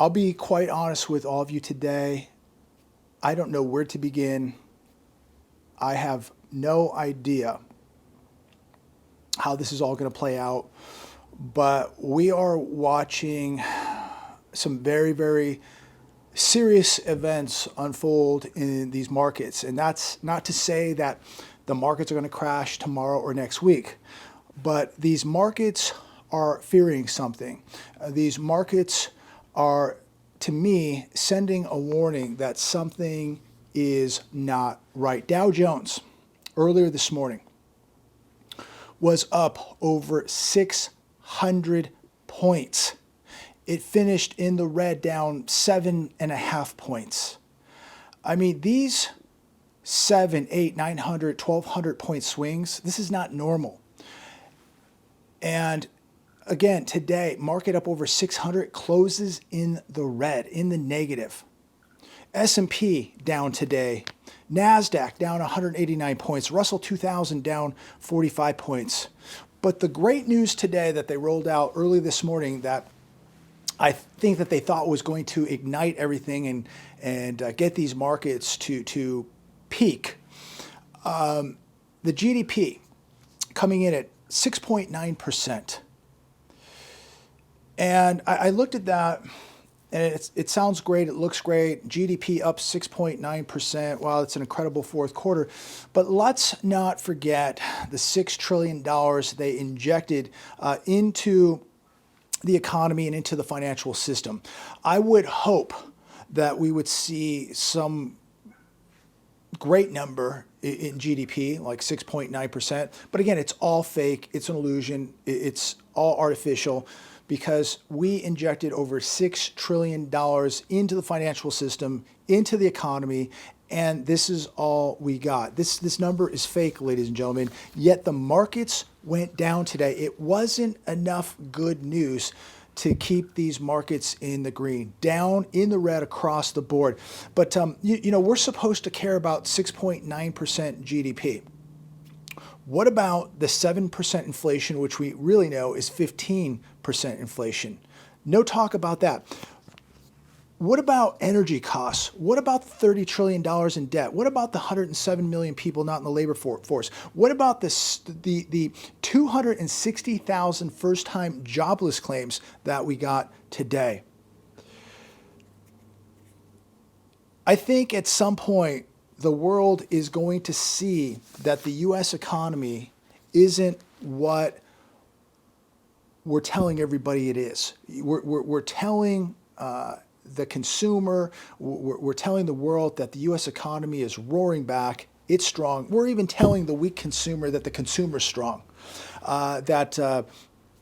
I'll be quite honest with all of you today. I don't know where to begin. I have no idea how this is all going to play out, but we are watching some very, very serious events unfold in these markets. And that's not to say that the markets are going to crash tomorrow or next week, but these markets are fearing something. These markets are, to me, sending a warning that something is not right. Dow Jones, earlier this morning, was up over 600 points. It finished in the red, down 7.5 points. I mean, these 700, 800, 900, 1,200 point swings, this is not normal. And again, today, market up over 600, closes in the red, in the negative. S&P down today. NASDAQ down 189 points. Russell 2000 down 45 points. But the great news today that they rolled out early this morning that I think that they thought was going to ignite everything and get these markets to peak. The GDP coming in at 6.9%. And I looked at that, and it sounds great. It looks great. GDP up 6.9%. Wow, it's an incredible fourth quarter. But let's not forget the $6 trillion they injected into the economy and into the financial system. I would hope that we would see some great number in GDP, like 6.9%. But again, it's all fake. It's an illusion. It's all artificial, because we injected over $6 trillion into the financial system, into the economy, and this is all we got. This number is fake, ladies and gentlemen, yet the markets went down today. It wasn't enough good news to keep these markets in the green, down in the red across the board. But we're supposed to care about 6.9% GDP. What about the 7% inflation, which we really know is 15% inflation? No talk about that. What about energy costs? What about the $30 trillion in debt? What about the 107 million people not in the labor force? What about the 260,000 first-time jobless claims that we got today? I think at some point, the world is going to see that the U.S. economy isn't what we're telling everybody it is. We're telling the consumer, we're telling the world that the U.S. economy is roaring back, it's strong. We're even telling the weak consumer that the consumer's strong, that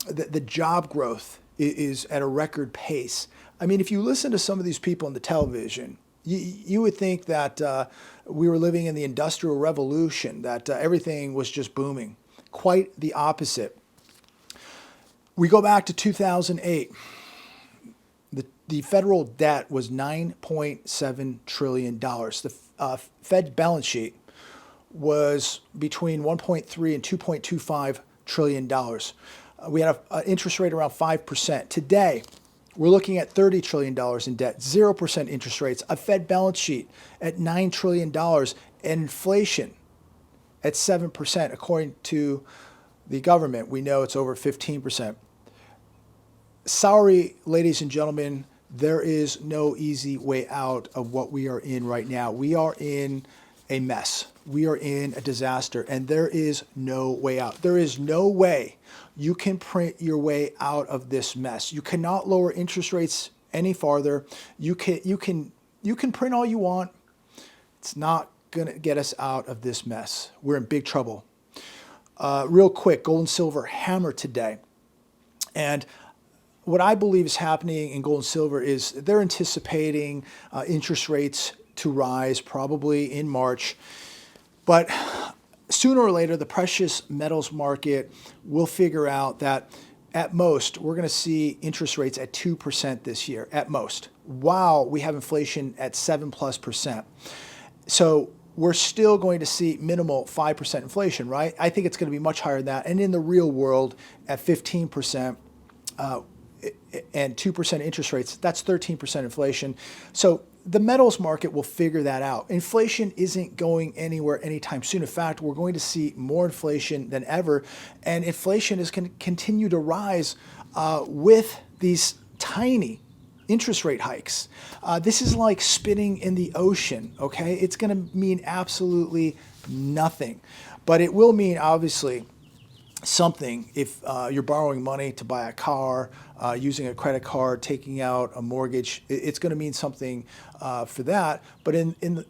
the job growth is at a record pace. I mean, if you listen to some of these people on the television, you would think that we were living in the Industrial Revolution, that everything was just booming. Quite the opposite. We go back to 2008. The federal debt was $9.7 trillion. The Fed balance sheet was between 1.3 and 2.25 trillion dollars. We had an interest rate around 5%. Today, we're looking at $30 trillion in debt, 0% interest rates, a Fed balance sheet at $9 trillion, and inflation at 7%. According to the government, we know it's over 15%. Sorry, ladies and gentlemen, there is no easy way out of what we are in right now. We are in a mess. We are in a disaster, and there is no way out. There is no way you can print your way out of this mess. You cannot lower interest rates any farther. You can print all you want. It's not going to get us out of this mess. We're in big trouble. Real quick, gold and silver hammer today. And what I believe is happening in gold and silver is they're anticipating interest rates to rise probably in March. But sooner or later, the precious metals market will figure out that at most, we're going to see interest rates at 2% this year, at most, while we have inflation at 7+%. So we're still going to see minimal 5% inflation, right? I think it's going to be much higher than that. And in the real world, at 15%, and 2% interest rates, that's 13% inflation. So the metals market will figure that out. Inflation isn't going anywhere anytime soon. In fact, we're going to see more inflation than ever, and inflation is going to continue to rise with these tiny interest rate hikes. This is like spitting in the ocean, okay? It's going to mean absolutely nothing, but it will mean, obviously, something if you're borrowing money to buy a car, using a credit card, taking out a mortgage. It's going to mean something for that. But in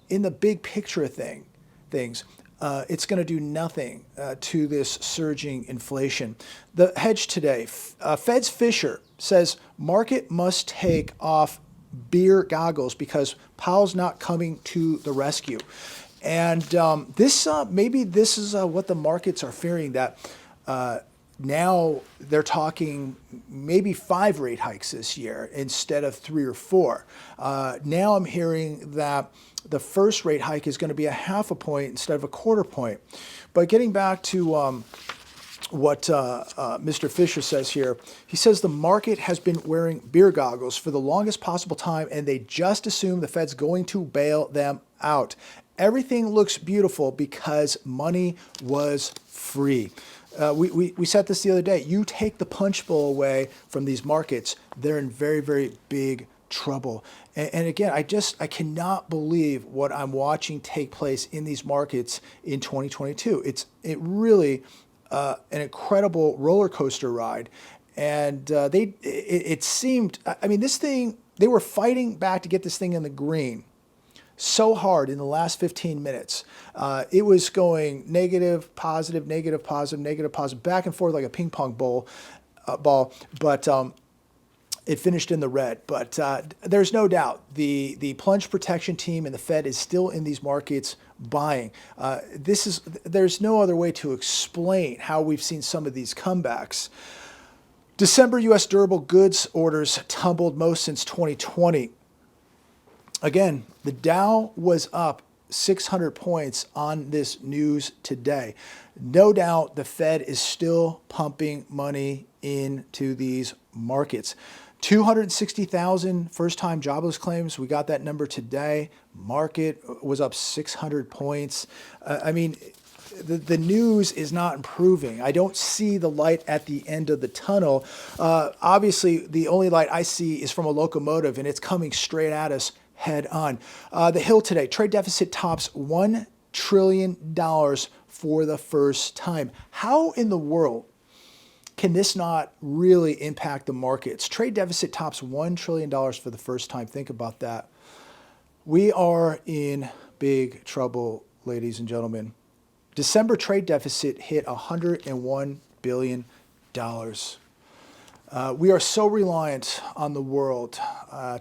the big picture of things, it's going to do nothing to this surging inflation. The hedge today, Fed's Fisher says market must take off beer goggles because Powell's not coming to the rescue. And this maybe this is what the markets are fearing, that now they're talking maybe 5 rate hikes this year instead of 3 or 4. Now I'm hearing that the first rate hike is going to be a 0.5 point instead of a 1/4 point. But getting back to what Mr. Fisher says here, he says the market has been wearing beer goggles for the longest possible time, and they just assume the Fed's going to bail them out. Everything looks beautiful because money was free. We said this the other day. You take the punch bowl away from these markets, they're in very, very big trouble. And again, I cannot believe what I'm watching take place in these markets in 2022. It really an incredible roller coaster ride. And it seemed, I mean, this thing, they were fighting back to get this thing in the green so hard in the last 15 minutes. It was going negative, positive, negative, positive, negative, positive, back and forth like a ping pong ball. But it finished in the red. But there's no doubt the plunge protection team and the Fed is still in these markets buying. There's no other way to explain how we've seen some of these comebacks. December U.S. durable goods orders tumbled most since 2020. Again, the Dow was up 600 points on this news today. No doubt the Fed is still pumping money into these markets. 260,000 first-time jobless claims. We got that number today. Market was up 600 points. I mean, the news is not improving. I don't see the light at the end of the tunnel. Obviously, the only light I see is from a locomotive, and it's coming straight at us head on. The Hill today, trade deficit tops $1 trillion for the first time. How in the world can this not really impact the markets? Trade deficit tops $1 trillion for the first time. Think about that. We are in big trouble, ladies and gentlemen. December trade deficit hit $101 billion. We are so reliant on the world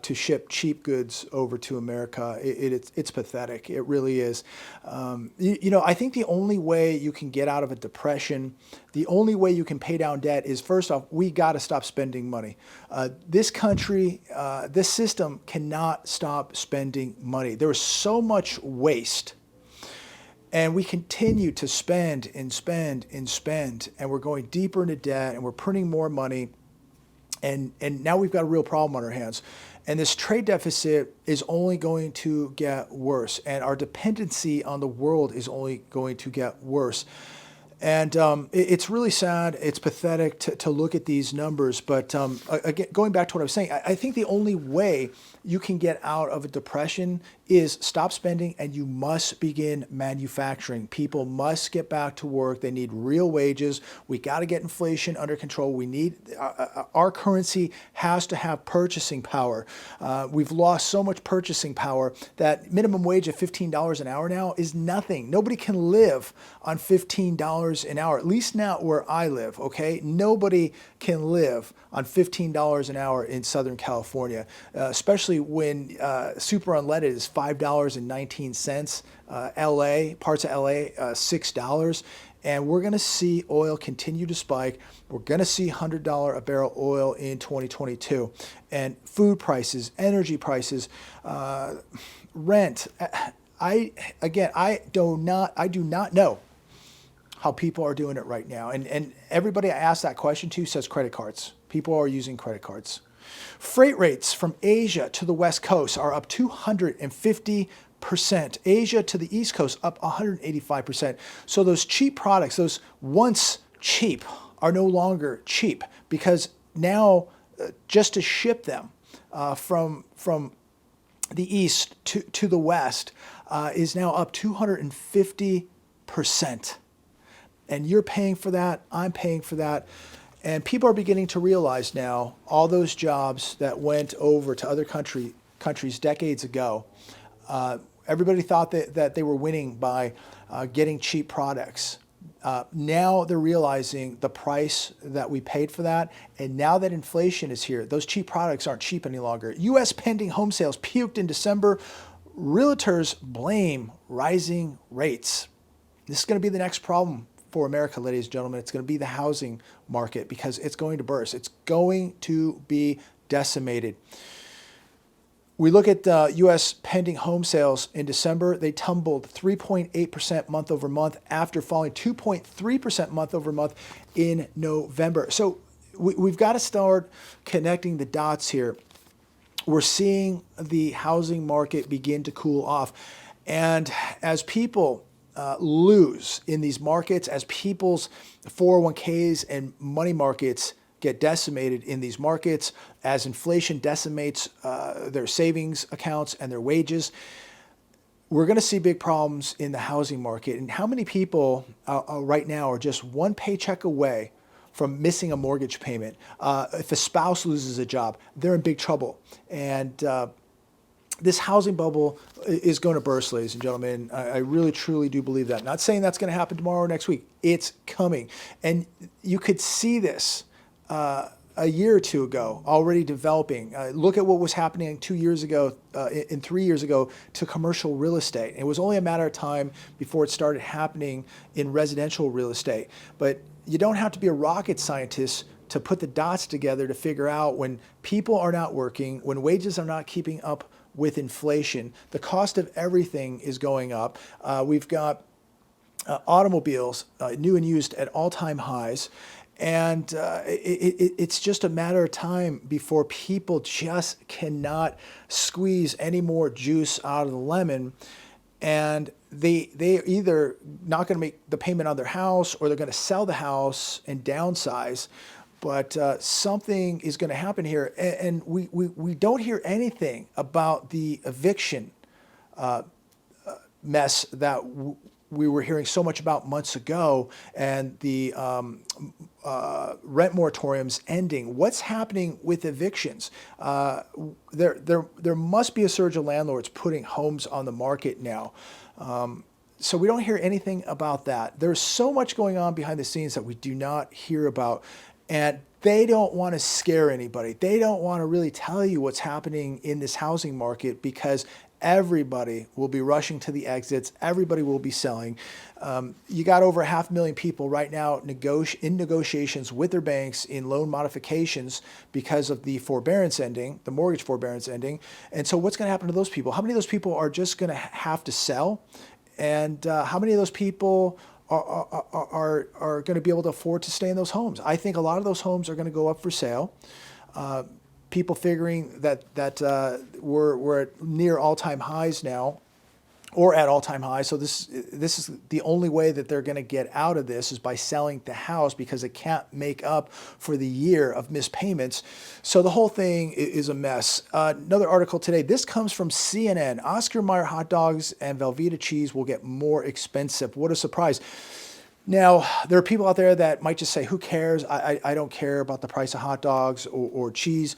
to ship cheap goods over to America. It's pathetic. It really is. I think the only way you can get out of a depression, the only way you can pay down debt is, first off, we got to stop spending money. This country, this system cannot stop spending money. There is so much waste. And we continue to spend and spend and spend, and we're going deeper into debt, and we're printing more money. And now we've got a real problem on our hands. And this trade deficit is only going to get worse. And our dependency on the world is only going to get worse. And it's really sad. It's pathetic to look at these numbers. But again, going back to what I was saying, I think the only way you can get out of a depression is stop spending, and you must begin manufacturing. People must get back to work. They need real wages. We got to get inflation under control. We need our currency has to have purchasing power. We've lost so much purchasing power that minimum wage of $15 an hour now is nothing. Nobody can live on $15 an hour, at least not where I live, okay? Nobody can live on $15 an hour in Southern California, especially when super unleaded is $5.19. LA, parts of LA, $6. And we're going to see oil continue to spike. We're going to see $100 a barrel oil in 2022. And food prices, energy prices, rent. I do not know how people are doing it right now. And everybody I ask that question to says credit cards. People are using credit cards. Freight rates from Asia to the West Coast are up 250%. Asia to the East Coast up 185%. So those cheap products, those once cheap, are no longer cheap because now just to ship them from the East to the West is now up 250%. And you're paying for that, I'm paying for that. And people are beginning to realize now all those jobs that went over to other countries decades ago, everybody thought that they were winning by getting cheap products. Now they're realizing the price that we paid for that. And now that inflation is here, those cheap products aren't cheap any longer. U.S. pending home sales puked in December. Realtors blame rising rates. This is going to be the next problem for America, ladies and gentlemen. It's going to be the housing market because it's going to burst. It's going to be decimated. We look at U.S. pending home sales in December. They tumbled 3.8% month over month after falling 2.3% month over month in November. So we've got to start connecting the dots here. We're seeing the housing market begin to cool off. And as people lose in these markets, as people's 401ks and money markets get decimated in these markets, as inflation decimates their savings accounts and their wages, we're going to see big problems in the housing market. And how many people right now are just one paycheck away from missing a mortgage payment? If a spouse loses a job, they're in big trouble. And this housing bubble is going to burst, ladies and gentlemen. I really, truly do believe that. Not saying that's going to happen tomorrow or next week. It's coming. And you could see this a year or two ago already developing. Look at what was happening 2 years ago and 3 years ago to commercial real estate. It was only a matter of time before it started happening in residential real estate. But you don't have to be a rocket scientist to put the dots together to figure out when people are not working, when wages are not keeping up with inflation, the cost of everything is going up. We've got automobiles, new and used, at all-time highs. And it's just a matter of time before people just cannot squeeze any more juice out of the lemon. And they're either not going to make the payment on their house, or they're going to sell the house and downsize. But something is going to happen here. And we don't hear anything about the eviction mess that we were hearing so much about months ago, and the rent moratoriums ending. What's happening with evictions? There must be a surge of landlords putting homes on the market now. So we don't hear anything about that. There's so much going on behind the scenes that we do not hear about. And they don't want to scare anybody. They don't want to really tell you what's happening in this housing market because everybody will be rushing to the exits. Everybody will be selling. You got over 500,000 people right now in negotiations with their banks in loan modifications because of the forbearance ending, the mortgage forbearance ending. And so what's going to happen to those people? How many of those people are just going to have to sell? And how many of those people are going to be able to afford to stay in those homes? I think a lot of those homes are going to go up for sale. People figuring that we're at near all-time highs now, or at all-time highs. So this is the only way that they're going to get out of this is by selling the house because it can't make up for the year of missed payments. So the whole thing is a mess. Another article today. This comes from CNN. Oscar Mayer hot dogs and Velveeta cheese will get more expensive. What a surprise. Now, there are people out there that might just say, who cares? I don't care about the price of hot dogs or cheese.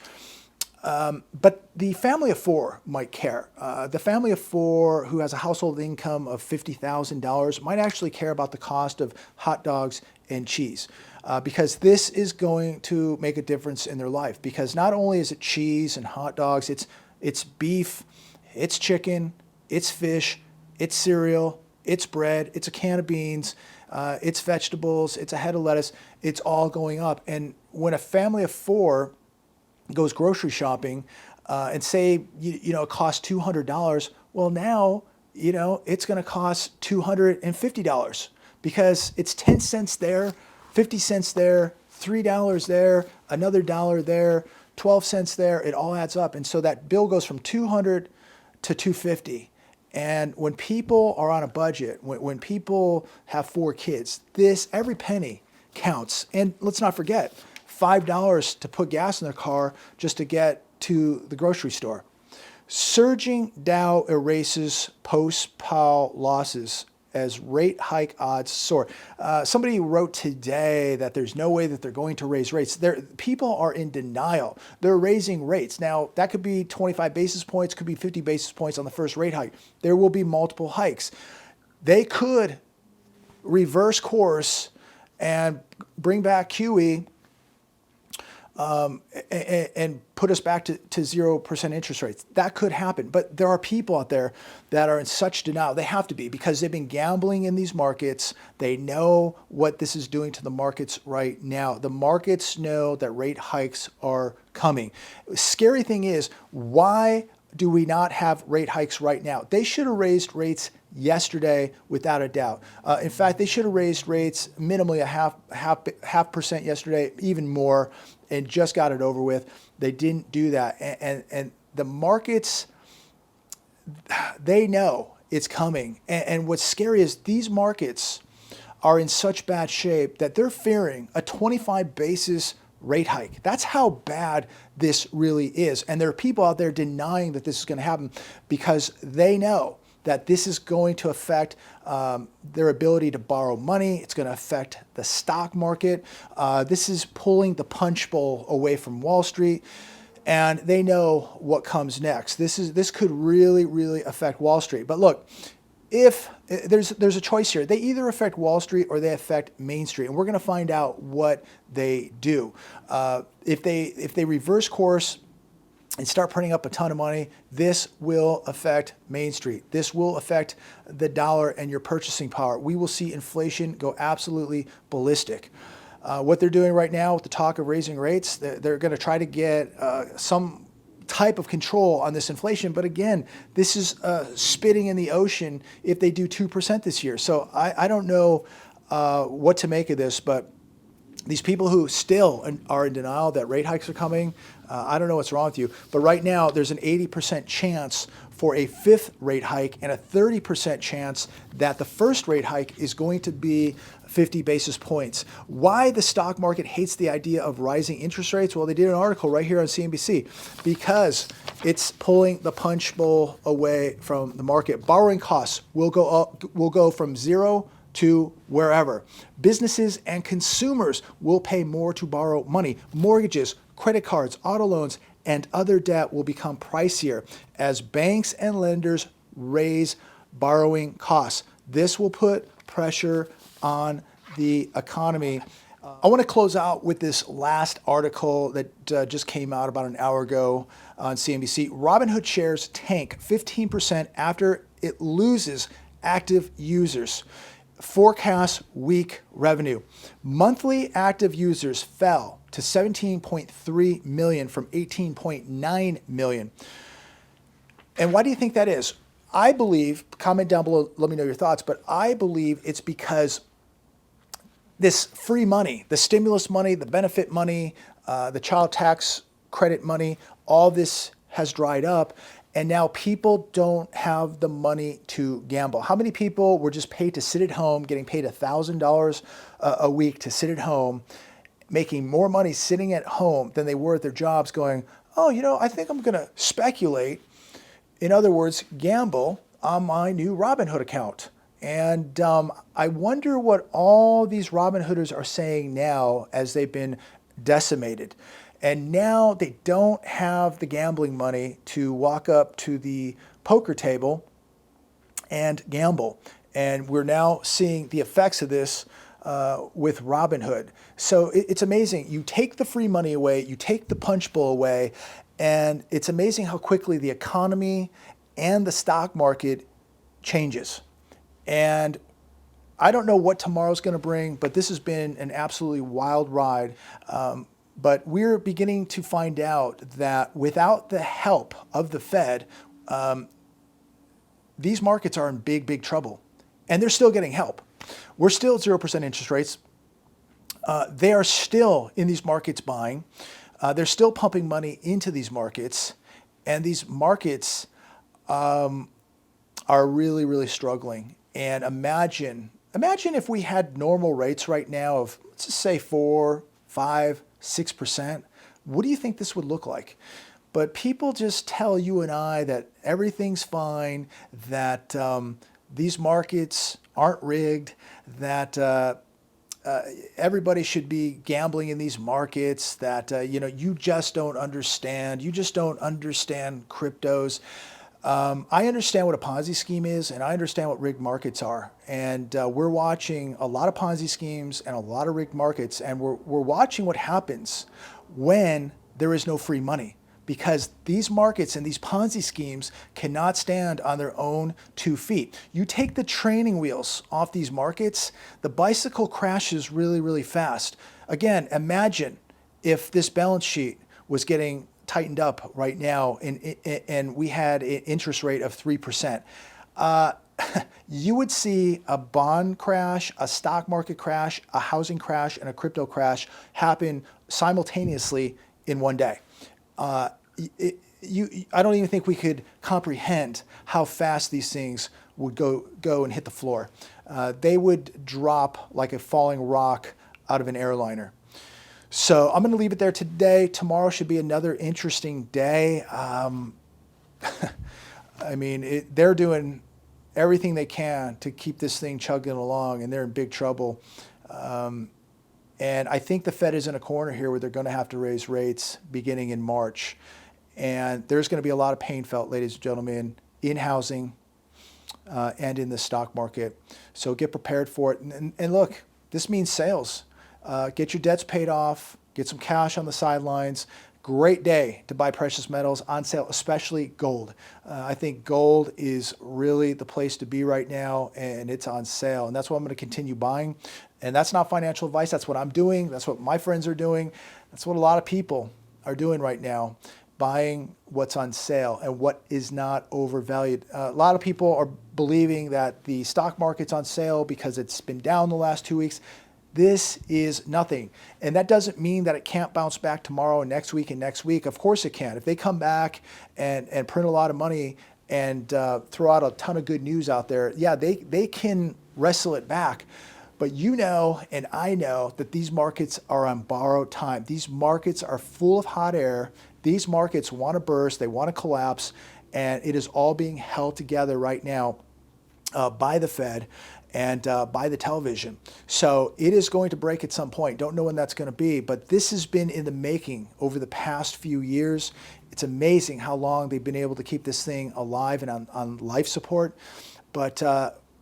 But the family of four might care. The family of four who has a household income of $50,000 might actually care about the cost of hot dogs and cheese because this is going to make a difference in their life. Because not only is it cheese and hot dogs, it's beef, it's chicken, it's fish, it's cereal, it's bread, it's a can of beans, it's vegetables, it's a head of lettuce. It's all going up. And when a family of four goes grocery shopping and say, it costs $200, well, now, it's going to cost $250 because it's 10 cents there, 50 cents there, $3 there, another dollar there, 12 cents there. It all adds up. And so that bill goes from 200 to 250. And when people are on a budget, when people have 4 kids, every penny counts. And let's not forget, $5 to put gas in their car just to get to the grocery store. Surging Dow erases post-Powell losses as rate hike odds soar. Somebody wrote today that there's no way that they're going to raise rates. People are in denial. They're raising rates. Now, that could be 25 basis points, could be 50 basis points on the first rate hike. There will be multiple hikes. They could reverse course and bring back QE and put us back to 0% interest rates. That could happen. But there are people out there that are in such denial. They have to be, because they've been gambling in these markets. They know what this is doing to the markets right now. The markets know that rate hikes are coming. Scary thing is, why do we not have rate hikes right now? They should have raised rates yesterday without a doubt. In fact, they should have raised rates minimally a half percent yesterday, even more, and just got it over with. They didn't do that. And the markets, they know it's coming. And what's scary is these markets are in such bad shape that they're fearing a 25 basis rate hike. That's how bad this really is. And there are people out there denying that this is going to happen because they know that this is going to affect their ability to borrow money. It's going to affect the stock market. This is pulling the punch bowl away from Wall Street, and they know what comes next. This could really, really affect Wall Street. But look, if there's a choice here, they either affect Wall Street or they affect Main Street, and we're going to find out what they do. If they reverse course and start printing up a ton of money, this will affect Main Street. This will affect the dollar and your purchasing power. We will see inflation go absolutely ballistic. What they're doing right now with the talk of raising rates, they're going to try to get some type of control on this inflation. But again, this is spitting in the ocean if they do 2% this year. So I don't know what to make of this, but these people who still are in denial that rate hikes are coming, I don't know what's wrong with you. But right now, there's an 80% chance for a 5th rate hike and a 30% chance that the first rate hike is going to be 50 basis points. Why the stock market hates the idea of rising interest rates? Well, they did an article right here on CNBC, because it's pulling the punch bowl away from the market. Borrowing costs will go from 0 to wherever. Businesses and consumers will pay more to borrow money. Mortgages, credit cards, auto loans, and other debt will become pricier as banks and lenders raise borrowing costs. This will put pressure on the economy. I want to close out with this last article that just came out about an hour ago on CNBC. Robinhood shares tank 15% after it loses active users. Forecasts weak revenue. Monthly active users fell to 17.3 million from 18.9 million. And why do you think that is? I believe, comment down below, let me know your thoughts, but I believe it's because this free money, the stimulus money, the benefit money, the child tax credit money, all this has dried up. And now people don't have the money to gamble. How many people were just paid to sit at home, getting paid $1,000 a week to sit at home, making more money sitting at home than they were at their jobs, going, oh, I think I'm going to speculate. In other words, gamble on my new Robinhood account. And I wonder what all these Robinhooders are saying now as they've been decimated. And now they don't have the gambling money to walk up to the poker table and gamble. And we're now seeing the effects of this with Robinhood. So it's amazing. You take the free money away, you take the punch bowl away, and it's amazing how quickly the economy and the stock market changes. And I don't know what tomorrow's going to bring, but this has been an absolutely wild ride. But we're beginning to find out that without the help of the Fed, these markets are in big, big trouble. And they're still getting help. We're still at 0% interest rates. they are still in these markets buying. They're still pumping money into these markets, and these markets are really, really struggling. And imagine if we had normal rates right now of, let's just say 4, 5, 6%. What do you think this would look like? But people just tell you and I that everything's fine, that these markets aren't rigged, that everybody should be gambling in these markets, that you just don't understand. You just don't understand cryptos. I understand what a Ponzi scheme is, and I understand what rigged markets are. And we're watching a lot of Ponzi schemes and a lot of rigged markets, and we're watching what happens when there is no free money. Because these markets and these Ponzi schemes cannot stand on their own 2 feet. You take the training wheels off these markets, the bicycle crashes really, really fast. Again, imagine if this balance sheet was getting tightened up right now and we had an interest rate of 3%. You would see a bond crash, a stock market crash, a housing crash, and a crypto crash happen simultaneously in one day. I don't even think we could comprehend how fast these things would go and hit the floor. They would drop like a falling rock out of an airliner. So I'm going to leave it there today. Tomorrow should be another interesting day. They're doing everything they can to keep this thing chugging along, and they're in big trouble. And I think the Fed is in a corner here where they're going to have to raise rates beginning in March. And there's going to be a lot of pain felt, ladies and gentlemen, in housing and in the stock market. So get prepared for it. And look, this means sales. Get your debts paid off, get some cash on the sidelines. Great day to buy precious metals on sale, especially gold. I think gold is really the place to be right now, and it's on sale. And that's what I'm going to continue buying. And that's not financial advice. That's what I'm doing. That's what my friends are doing. That's what a lot of people are doing right now, buying what's on sale and what is not overvalued. A lot of people are believing that the stock market's on sale because it's been down the last 2 weeks. This is nothing. And that doesn't mean that it can't bounce back tomorrow and next week and next week. Of course it can. If they come back and print a lot of money and throw out a ton of good news out there, yeah, they can wrestle it back. But you know, and I know that these markets are on borrowed time. These markets are full of hot air. These markets want to burst. They want to collapse. And it is all being held together right now by the Fed and by the television. So it is going to break at some point. Don't know when that's going to be, but this has been in the making over the past few years. It's amazing how long they've been able to keep this thing alive and on life support. But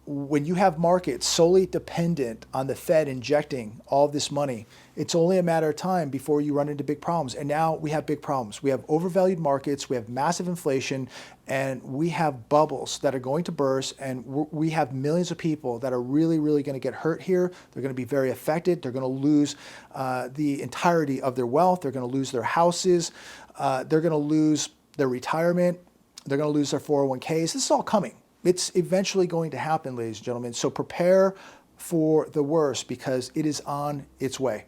when you have markets solely dependent on the Fed injecting all of this money, it's only a matter of time before you run into big problems. And now we have big problems. We have overvalued markets, we have massive inflation, and we have bubbles that are going to burst, and we have millions of people that are really, really going to get hurt here. They're going to be very affected. They're going to lose the entirety of their wealth. They're going to lose their houses. They're going to lose their retirement. They're going to lose their 401ks. This is all coming. It's eventually going to happen, ladies and gentlemen. So prepare for the worst because it is on its way.